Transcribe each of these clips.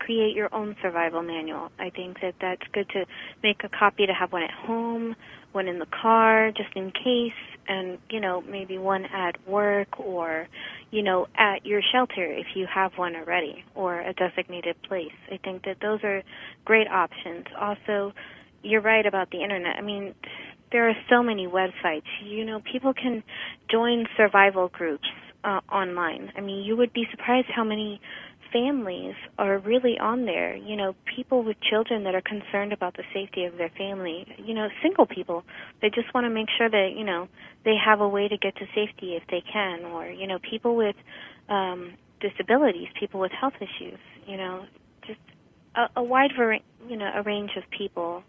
create your own survival manual. I think that that's good to make a copy, to have one at home, one in the car, just in case, and, maybe one at work or, at your shelter if you have one already, or a designated place. I think that those are great options. Also, you're right about the Internet. I mean, there are so many websites. People can join survival groups online. I mean, you would be surprised how many families are really on there. People with children that are concerned about the safety of their family. Single people. They just want to make sure that, they have a way to get to safety if they can. Or, people with disabilities, people with health issues. Just a wide a range of people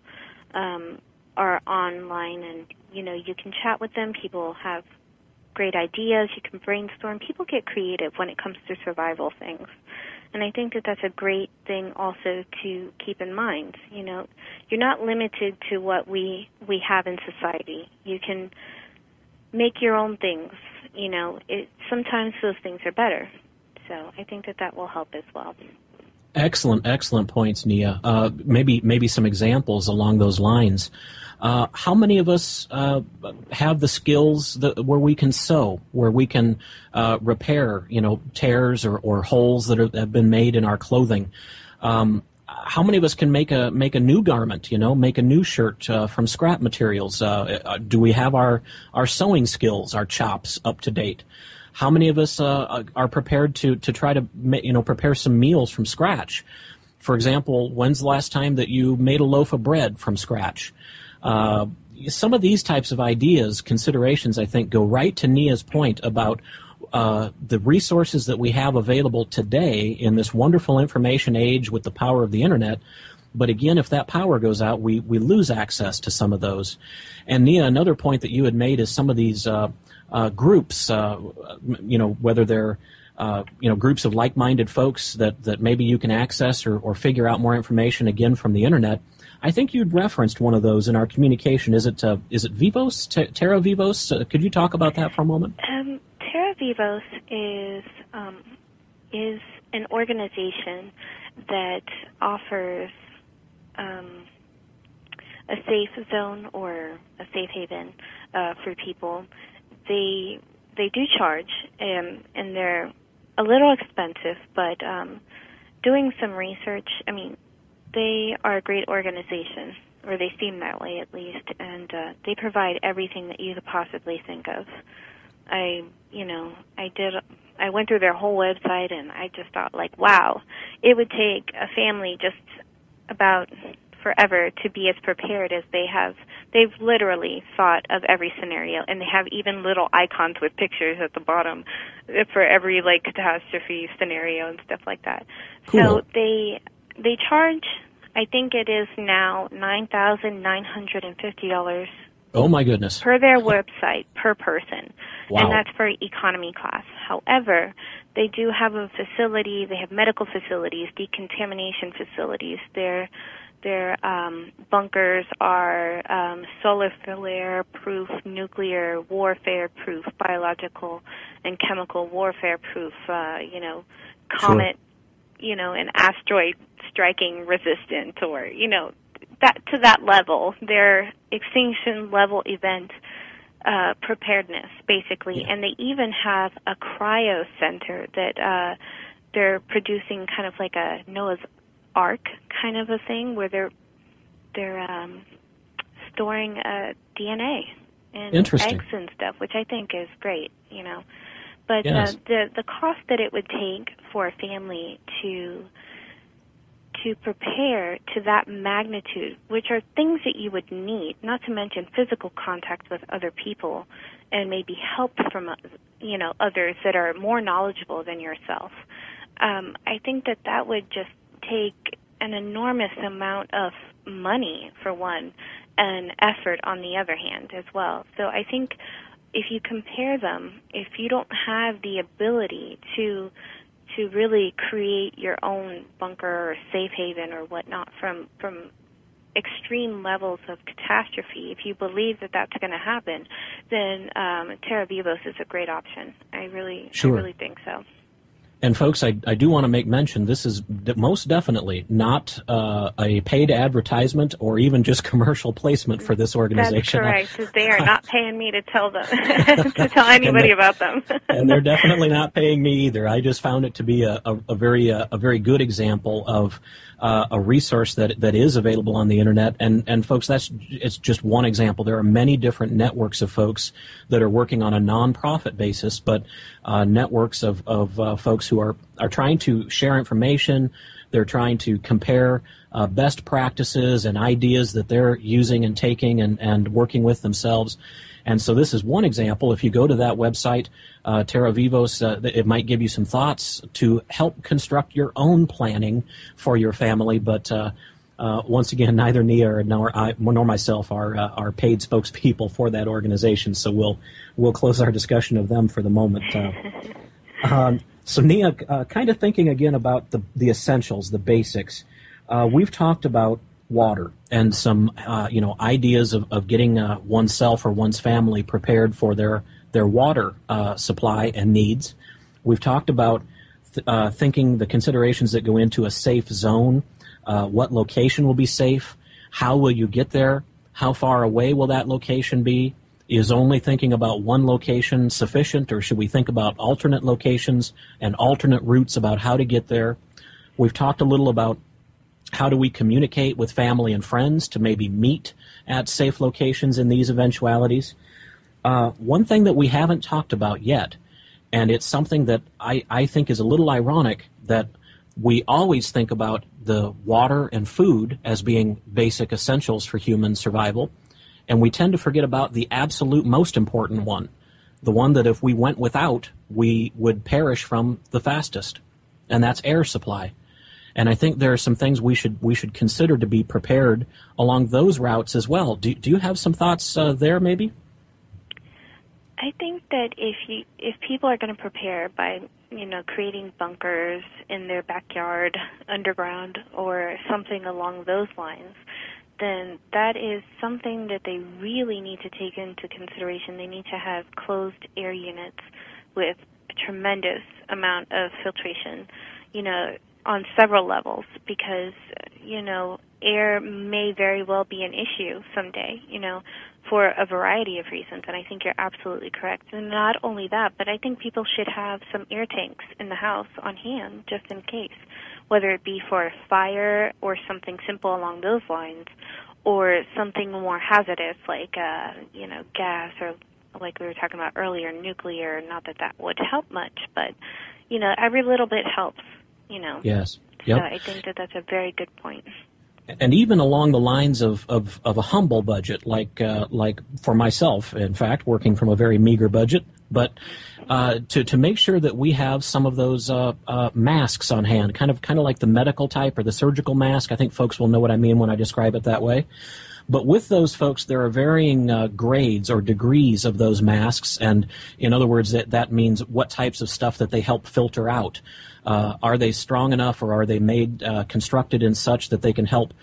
are online, and, you can chat with them. People have great ideas. You can brainstorm. People get creative when it comes to survival things. And I think that that's a great thing also to keep in mind. You're not limited to what we have in society. You can make your own things. Sometimes those things are better. So I think that will help as well. Excellent points, Nia. Maybe some examples along those lines. How many of us have the skills where we can sew, where we can repair, tears or holes that have been made in our clothing? How many of us can make a new garment, make a new shirt from scrap materials? Do we have our sewing skills, our chops up to date? How many of us are prepared to try to prepare some meals from scratch? For example, when's the last time that you made a loaf of bread from scratch? Some of these types of ideas, considerations, I think, go right to Nia's point about the resources that we have available today in this wonderful information age with the power of the Internet. But again, if that power goes out, we lose access to some of those. And Nia, another point that you had made is some of these groups, whether they're groups of like-minded folks that maybe you can access or figure out more information again from the Internet. I think you'd referenced one of those in our communication. Is it Vivos, Terra Vivos? Could you talk about that for a moment? Terra Vivos is an organization that offers a safe zone or a safe haven for people. They do charge, and they're a little expensive, but doing some research, I mean, they are a great organization, or they seem that way at least, and they provide everything that you could possibly think of. I went through their whole website, and I just thought, wow, it would take a family just about forever to be as prepared as they have. They've literally thought of every scenario, and they have even little icons with pictures at the bottom for every catastrophe scenario and stuff like that. Cool. So they charge, I think it is now $9,950. Oh my goodness. Per their website, per person. Wow. And that's for economy class. However, they do have a facility, they have medical facilities, decontamination facilities. Their bunkers are solar flare-proof, nuclear warfare-proof, biological and chemical warfare-proof, comet, sure. And asteroid striking resistant, or, that to that level. They're extinction level event preparedness, basically. Yeah. And they even have a cryo center that they're producing kind of like a Noah's Ark kind of a thing, where they're storing DNA and eggs and stuff, which I think is great, But yes. The cost that it would take for a family to prepare to that magnitude, which are things that you would need, not to mention physical contact with other people and maybe help from, others that are more knowledgeable than yourself. I think that would just take an enormous amount of money, for one, and effort on the other hand as well. So I think if you compare them, if you don't have the ability to really create your own bunker or safe haven or whatnot from extreme levels of catastrophe, if you believe that that's going to happen, then Terra Vivos is a great option. I really think so. And folks, I do want to make mention, this is most definitely not a paid advertisement or even just commercial placement for this organization. That's correct. They are not paying me to tell them, to tell anybody about them. And they're definitely not paying me either. I just found it to be a very good example of a resource that is available on the internet. And folks, it's just one example. There are many different networks of folks that are working on a nonprofit basis, but networks of folks who are trying to share information. They're trying to compare best practices and ideas that they're using and taking and working with themselves. And so this is one example. If you go to that website, Terra Vivos, it might give you some thoughts to help construct your own planning for your family. But once again, neither Nia nor myself are paid spokespeople for that organization. So we'll close our discussion of them for the moment. So Nia, kind of thinking again about the essentials, the basics. We've talked about water and some ideas of getting oneself or one's family prepared for their water supply and needs. We've talked about thinking the considerations that go into a safe zone. What location will be safe? How will you get there? How far away will that location be? Is only thinking about one location sufficient, or should we think about alternate locations and alternate routes about how to get there? We've talked a little about how do we communicate with family and friends to maybe meet at safe locations in these eventualities. One thing that we haven't talked about yet, and it's something that I think is a little ironic, that we always think about the water and food as being basic essentials for human survival, and we tend to forget about the absolute most important one, the one that if we went without, we would perish from the fastest, and that's air supply. And I think there are some things we should consider to be prepared along those routes as well. Do you have some thoughts there, maybe? I think that if people are going to prepare by creating bunkers in their backyard, underground, or something along those lines, then that is something that they really need to take into consideration. They need to have closed air units with a tremendous amount of filtration, on several levels, because, air may very well be an issue someday, for a variety of reasons, and I think you're absolutely correct. And not only that, but I think people should have some air tanks in the house on hand, just in case, whether it be for a fire or something simple along those lines, or something more hazardous like, gas, or like we were talking about earlier, nuclear. Not that would help much, but, every little bit helps, Yes. Yep. So I think that's a very good point. And even along the lines of a humble budget, like for myself, in fact, working from a very meager budget, but to make sure that we have some of those masks on hand, kind of like the medical type or the surgical mask. I think folks will know what I mean when I describe it that way. But with those folks, there are varying grades or degrees of those masks, and in other words, that means what types of stuff that they help filter out. Are they strong enough, or are they made constructed in such that they can help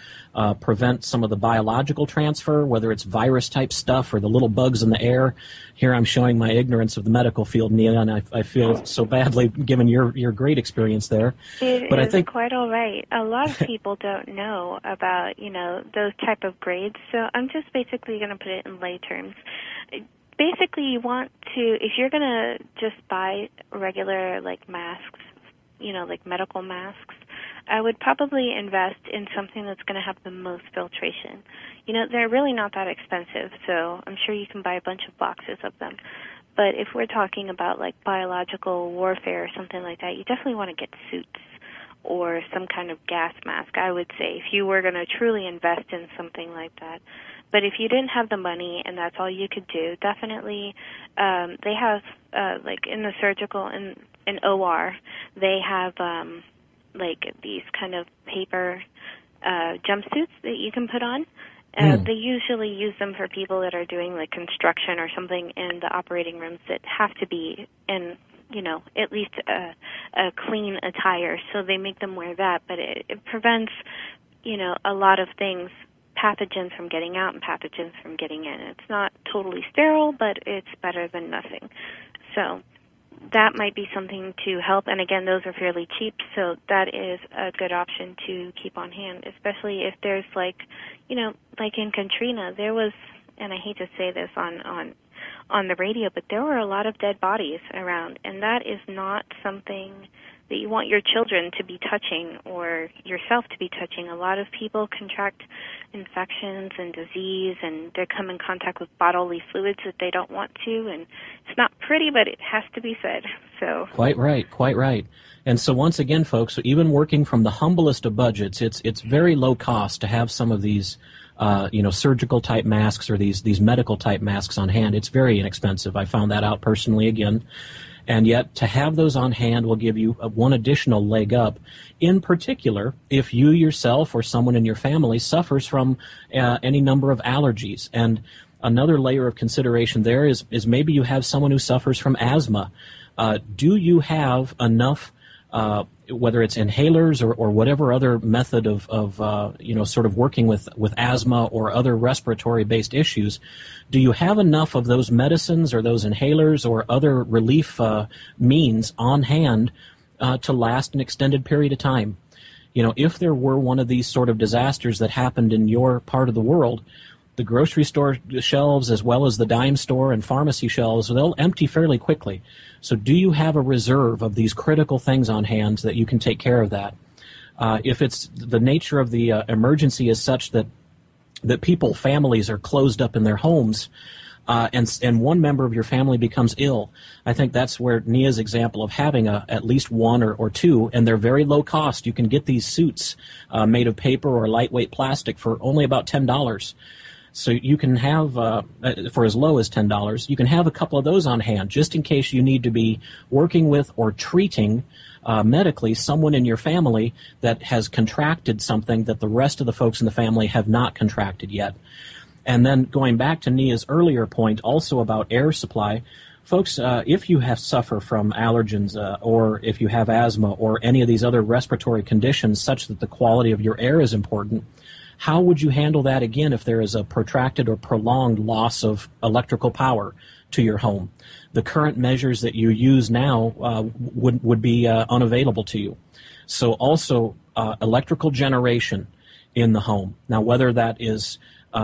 prevent some of the biological transfer, whether it's virus-type stuff or the little bugs in the air? Here I'm showing my ignorance of the medical field, Nia, and I feel so badly given your great experience there. But I think quite all right. A lot of people don't know about, those type of grades, so I'm just basically going to put it in lay terms. Basically, you want to, if you're going to just buy regular, masks, medical masks, I would probably invest in something that's going to have the most filtration. They're really not that expensive, so I'm sure you can buy a bunch of boxes of them. But if we're talking about, biological warfare or something like that, you definitely want to get suits or some kind of gas mask, I would say, if you were going to truly invest in something like that. But if you didn't have the money and that's all you could do, definitely they have, in the surgical and in OR, they have these kind of paper jumpsuits that you can put on. They usually use them for people that are doing construction or something in the operating rooms that have to be in, at least a clean attire. So they make them wear that, but it prevents, a lot of things, pathogens from getting out and pathogens from getting in. It's not totally sterile, but it's better than nothing. So that might be something to help. And again, those are fairly cheap, so that is a good option to keep on hand, especially if there's like in Katrina, there was, and I hate to say this on the radio, but there were a lot of dead bodies around, and that is not something that you want your children to be touching or yourself to be touching. A lot of people contract infections and disease, and they come in contact with bodily fluids that they don't want to, and it's not pretty, but it has to be said. So quite right. And so once again, folks, even working from the humblest of budgets, it's very low cost to have some of these surgical type masks or these medical type masks on hand. It's very inexpensive. I found that out personally again. And yet, to have those on hand will give you one additional leg up, in particular, if you yourself or someone in your family suffers from any number of allergies. And another layer of consideration there is maybe you have someone who suffers from asthma. Do you have enough, whether it's inhalers or whatever other method of sort of working with asthma or other respiratory-based issues, do you have enough of those medicines or those inhalers or other relief means on hand to last an extended period of time? If there were one of these sort of disasters that happened in your part of the world, the grocery store shelves as well as the dime store and pharmacy shelves, they'll empty fairly quickly. So do you have a reserve of these critical things on hand so that you can take care of that? If it's the nature of the emergency is such that families are closed up in their homes, and one member of your family becomes ill, I think that's where Nia's example of having at least one or two, and they're very low cost. You can get these suits made of paper or lightweight plastic for only about $10. So you can have, for as low as $10, you can have a couple of those on hand just in case you need to be working with or treating medically someone in your family that has contracted something that the rest of the folks in the family have not contracted yet. And then going back to Nia's earlier point also about air supply, folks, if you suffer from allergens or if you have asthma or any of these other respiratory conditions such that the quality of your air is important, how would you handle that again if there is a protracted or prolonged loss of electrical power to your home? The current measures that you use now would be unavailable to you. So also electrical generation in the home. Now, whether that is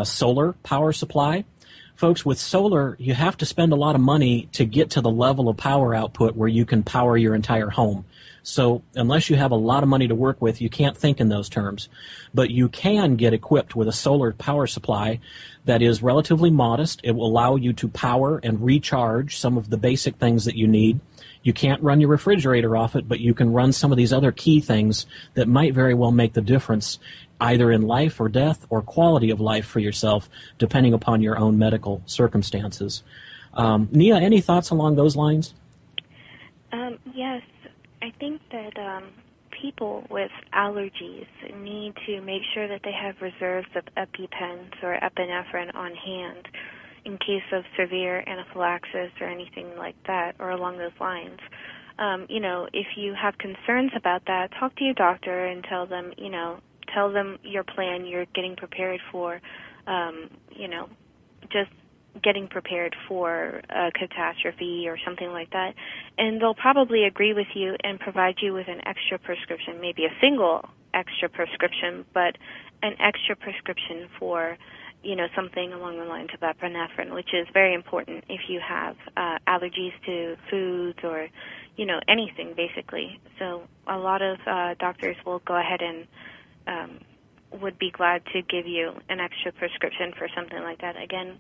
solar power supply, folks, with solar, you have to spend a lot of money to get to the level of power output where you can power your entire home. So unless you have a lot of money to work with, you can't think in those terms. But you can get equipped with a solar power supply that is relatively modest. It will allow you to power and recharge some of the basic things that you need. You can't run your refrigerator off it, but you can run some of these other key things that might very well make the difference either in life or death or quality of life for yourself, depending upon your own medical circumstances. Nia, any thoughts along those lines? Yes. I think that people with allergies need to make sure that they have reserves of EpiPens or epinephrine on hand in case of severe anaphylaxis or anything like that or along those lines. If you have concerns about that, talk to your doctor and tell them your plan, you're getting prepared for, just getting prepared for a catastrophe or something like that. And they'll probably agree with you and provide you with an extra prescription, maybe a single extra prescription, but an extra prescription for, something along the lines of epinephrine, which is very important if you have allergies to foods or, anything basically. So a lot of doctors will go ahead and would be glad to give you an extra prescription for something like that. Again,